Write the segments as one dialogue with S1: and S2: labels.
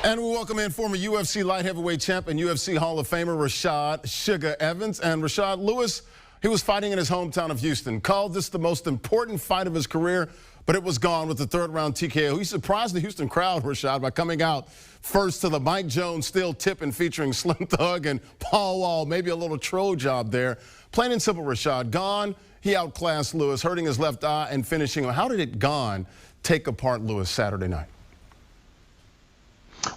S1: And we welcome in former UFC light heavyweight champ and UFC Hall of Famer Rashad "Sugar" Evans. And Rashad Lewis, he was fighting in his hometown of Houston. Called this the most important fight of his career, but it was gone with the third-round TKO. He surprised the Houston crowd, Rashad, by coming out first to the Mike Jones Steel Tippin' featuring Slim Thug and Paul Wall. Maybe a little troll job there. Plain and simple, Rashad. Gane, he outclassed Lewis, hurting his left eye and finishing him. How did Gane take apart Lewis Saturday night?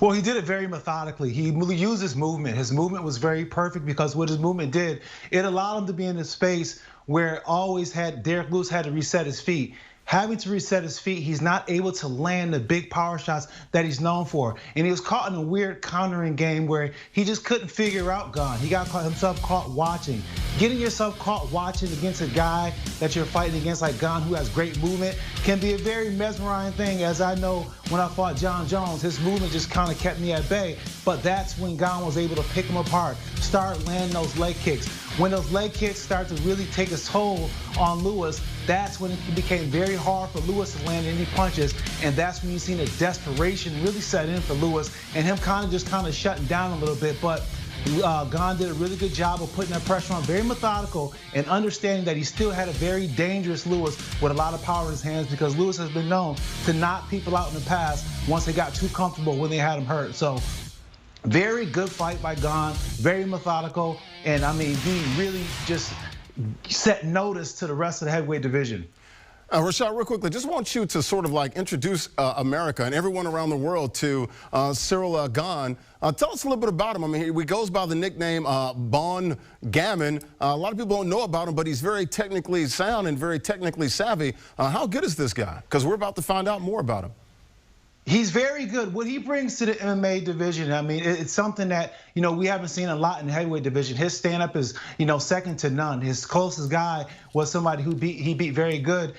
S2: Well, he did it very methodically. He used his movement. His movement was very perfect because what his movement did, it allowed him to be in a space where Derrick Lewis had to reset his feet. Having to reset his feet, he's not able to land the big power shots that he's known for. And he was caught in a weird countering game where he just couldn't figure out Gane. He got himself caught watching. Getting yourself caught watching against a guy that you're fighting against like Gane, who has great movement, can be a very mesmerizing thing. As I know, when I fought John Jones, his movement just kind of kept me at bay. But that's when Gane was able to pick him apart, start landing those leg kicks. When those leg kicks start to really take a toll on Lewis, that's when it became very hard for Lewis to land any punches, and that's when you seen a desperation really set in for Lewis, and him kind of shutting down a little bit. But Gane did a really good job of putting that pressure on, very methodical, and understanding that he still had a very dangerous Lewis with a lot of power in his hands, because Lewis has been known to knock people out in the past once they got too comfortable when they had him hurt. So very good fight by Gane, very methodical, and I mean, he really just set notice to the rest of the heavyweight division.
S1: Rashad, real quickly, just want you to sort of like introduce America and everyone around the world to Ciryl Gane. Tell us a little bit about him. I mean, he goes by the nickname Bon Gammon. A lot of people don't know about him, but he's very technically sound and very technically savvy. How good is this guy? Because we're about to find out more about him.
S2: He's very good. What he brings to the MMA division, I mean, it's something that, we haven't seen a lot in the heavyweight division. His stand-up is, second to none. His closest guy was somebody who he beat very good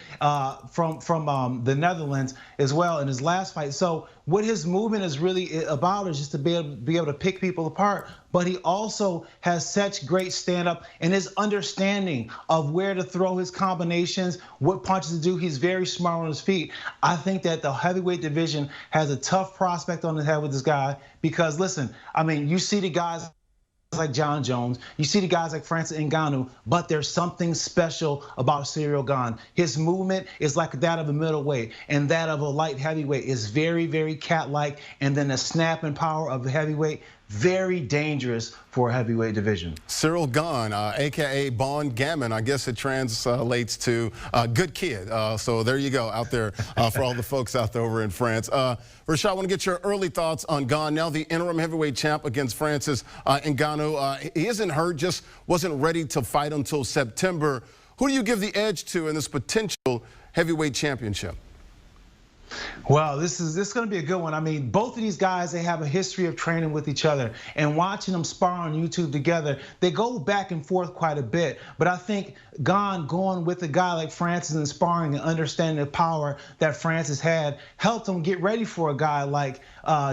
S2: from the Netherlands as well in his last fight. So what his movement is really about is just to be able to pick people apart. But he also has such great stand-up, and his understanding of where to throw his combinations, what punches to do. He's very smart on his feet. I think that the heavyweight division has a tough prospect on the head with this guy because, listen, I mean, you see the guys like John Jones, you see the guys like Francis Ngannou, but there's something special about Ciryl Gane. His movement is like that of a middleweight, and that of a light heavyweight is very, very cat-like, and then the snapping power of the heavyweight, very dangerous for a heavyweight division.
S1: Ciryl Gane, a.k.a. Bon Gammon, I guess it translates to good kid. So there you go out there for all the folks out there over in France. Rashad, I want to get your early thoughts on Gane, now the interim heavyweight champ against Francis Ngannou. He isn't hurt, just wasn't ready to fight until September. Who do you give the edge to in this potential heavyweight championship?
S2: Well, this is going to be a good one. I mean, both of these guys, they have a history of training with each other, and watching them spar on YouTube together, they go back and forth quite a bit. But I think Gane going with a guy like Francis and sparring and understanding the power that Francis had helped him get ready for a guy like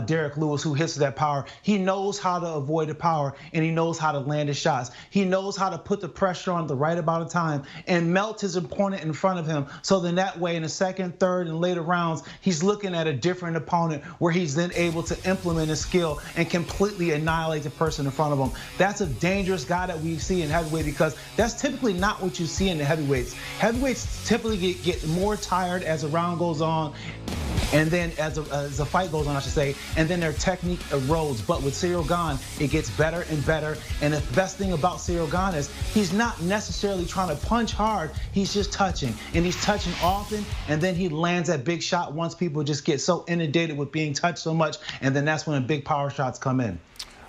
S2: Derrick Lewis, who hits that power. He knows how to avoid the power, and he knows how to land his shots. He knows how to put the pressure on the right amount of time and melt his opponent in front of him. So then that way, in the second, third, and later rounds, he's looking at a different opponent where he's then able to implement his skill and completely annihilate the person in front of him. That's a dangerous guy that we see in heavyweight, because that's typically not what you see in the heavyweights. Heavyweights typically get more tired as the round goes on, and then as the fight goes on, I should say, and then their technique erodes. But with Ciryl Gane, it gets better and better. And the best thing about Ciryl Gane is he's not necessarily trying to punch hard. He's just touching, and he's touching often, and then he lands that big shot once people just get so inundated with being touched so much, and then that's when the big power shots come in.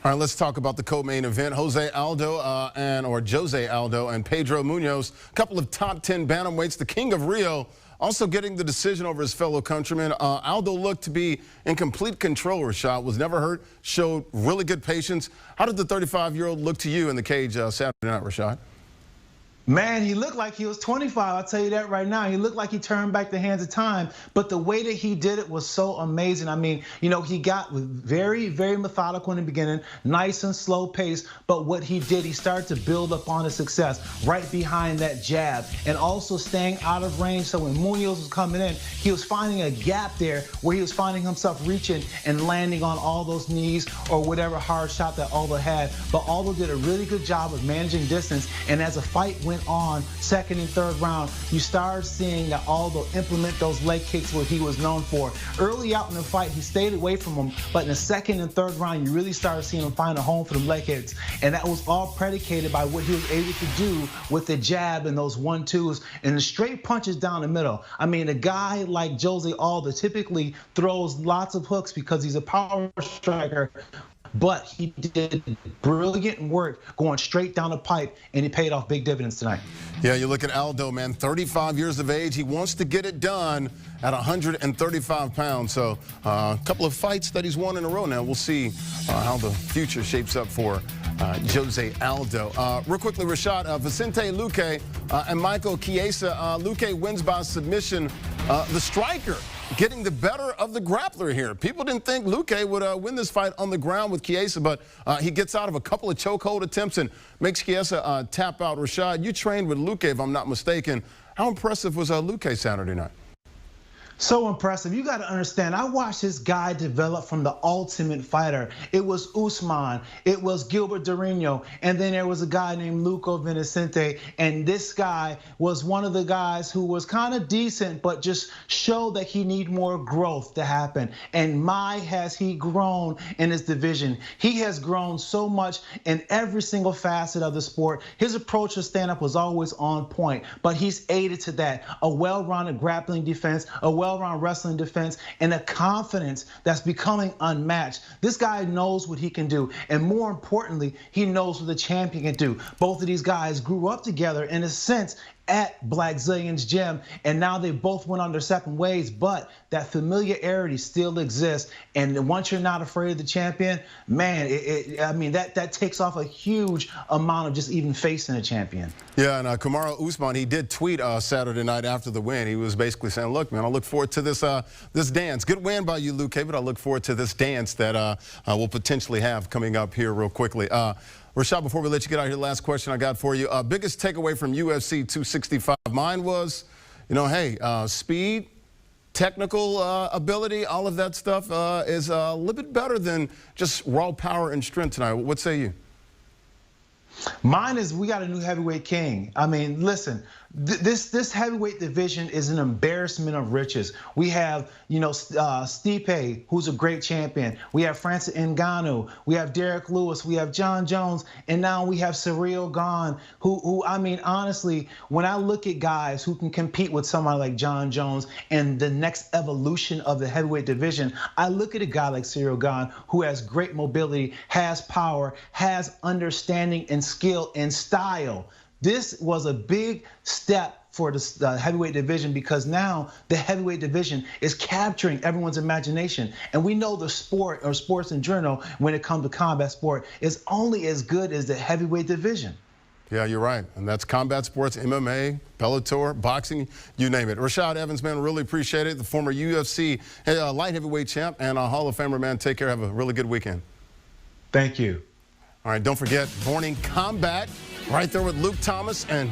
S1: All right, let's talk about the co-main event. Jose Aldo and Pedro Munoz, a couple of top 10 bantamweights, the king of Rio, also getting the decision over his fellow countryman. Aldo looked to be in complete control, Rashad, was never hurt, showed really good patience. How did the 35-year-old look to you in the cage Saturday night, Rashad?
S2: Man, he looked like he was 25. I'll tell you that right now. He looked like he turned back the hands of time. But the way that he did it was so amazing. I mean, you know, he got very, very methodical in the beginning, nice and slow pace. But what he did, he started to build up on his success right behind that jab and also staying out of range. So when Munoz was coming in, he was finding a gap there where he was finding himself reaching and landing on all those knees or whatever hard shot that Aldo had. But Aldo did a really good job of managing distance. And as the fight went on, second and third round, you started seeing that Aldo implement those leg kicks where he was known for. Early out in the fight, he stayed away from them, but in the second and third round, you really started seeing him find a home for the leg hits. And that was all predicated by what he was able to do with the jab and those 1-2s and the straight punches down the middle. I mean, a guy like Jose Aldo typically throws lots of hooks because he's a power striker, but he did brilliant work going straight down the pipe, and he paid off big dividends tonight.
S1: Yeah, you look at Aldo, man, 35 years of age. He wants to get it done at 135 pounds. So a couple of fights that he's won in a row now. We'll see how the future shapes up for Jose Aldo. Real quickly, Rashad, Vicente Luque and Michael Chiesa. Luque wins by submission. The striker getting the better of the grappler here. People didn't think Luque would win this fight on the ground with Chiesa, but he gets out of a couple of chokehold attempts and makes Chiesa tap out. Rashad, you trained with Luque, if I'm not mistaken. How impressive was Luque Saturday night?
S2: So impressive. You got to understand, I watched this guy develop from the ultimate fighter. It was Usman, it was Gilbert Durinho, and then there was a guy named Luque Vicente. And this guy was one of the guys who was kind of decent, but just showed that he need more growth to happen. And my, has he grown in his division. He has grown so much in every single facet of the sport. His approach to stand-up was always on point, but he's aided to that. A well-rounded grappling defense, a well-rounded wrestling defense, and a confidence that's becoming unmatched. This guy knows what he can do, and more importantly, he knows what the champion can do. Both of these guys grew up together in a sense at Black Zillion's gym, and now they both went on their separate ways, but that familiarity still exists. And once you're not afraid of the champion, man, I mean, that takes off a huge amount of just even facing a champion.
S1: Yeah, and Kamaru Usman, he did tweet Saturday night after the win. He was basically saying, look, man, I look forward to this this dance. Good win by you, Luque, but I look forward to this dance that we'll potentially have coming up here real quickly. Rashad, before we let you get out here, last question I got for you. Biggest takeaway from UFC 265. Mine was, you know, hey, speed, technical ability, all of that stuff is a little bit better than just raw power and strength tonight. What say you?
S2: Mine is, we got a new heavyweight king. I mean, listen, this heavyweight division is an embarrassment of riches. We have, you know, Stipe, who's a great champion. We have Francis Ngannou. We have Derrick Lewis. We have John Jones. And now we have Ciryl Gane, who, I mean, honestly, when I look at guys who can compete with somebody like John Jones and the next evolution of the heavyweight division, I look at a guy like Ciryl Gane who has great mobility, has power, has understanding and skill and style. This was a big step for the heavyweight division, because now the heavyweight division is capturing everyone's imagination. And we know the sport, or sports in general, when it comes to combat sport, is only as good as the heavyweight division.
S1: Yeah, you're right. And that's combat sports, MMA, Bellator, boxing, you name it. Rashad Evans, man, really appreciate it. The former UFC light heavyweight champ and a Hall of Famer, man. Take care. Have a really good weekend.
S2: Thank you.
S1: All right, don't forget, Morning Combat, right there with Luke Thomas and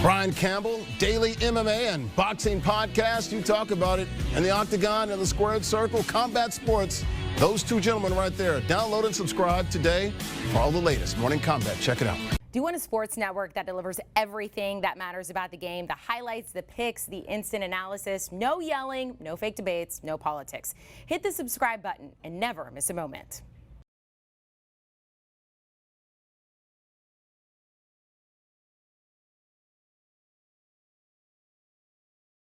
S1: Brian Campbell. Daily MMA and boxing podcast. You talk about it in the Octagon and the Squared Circle. Combat Sports, those two gentlemen right there. Download and subscribe today for all the latest Morning Combat. Check it out.
S3: Do you want a sports network that delivers everything that matters about the game? The highlights, the picks, the instant analysis, no yelling, no fake debates, no politics. Hit the subscribe button and never miss a moment.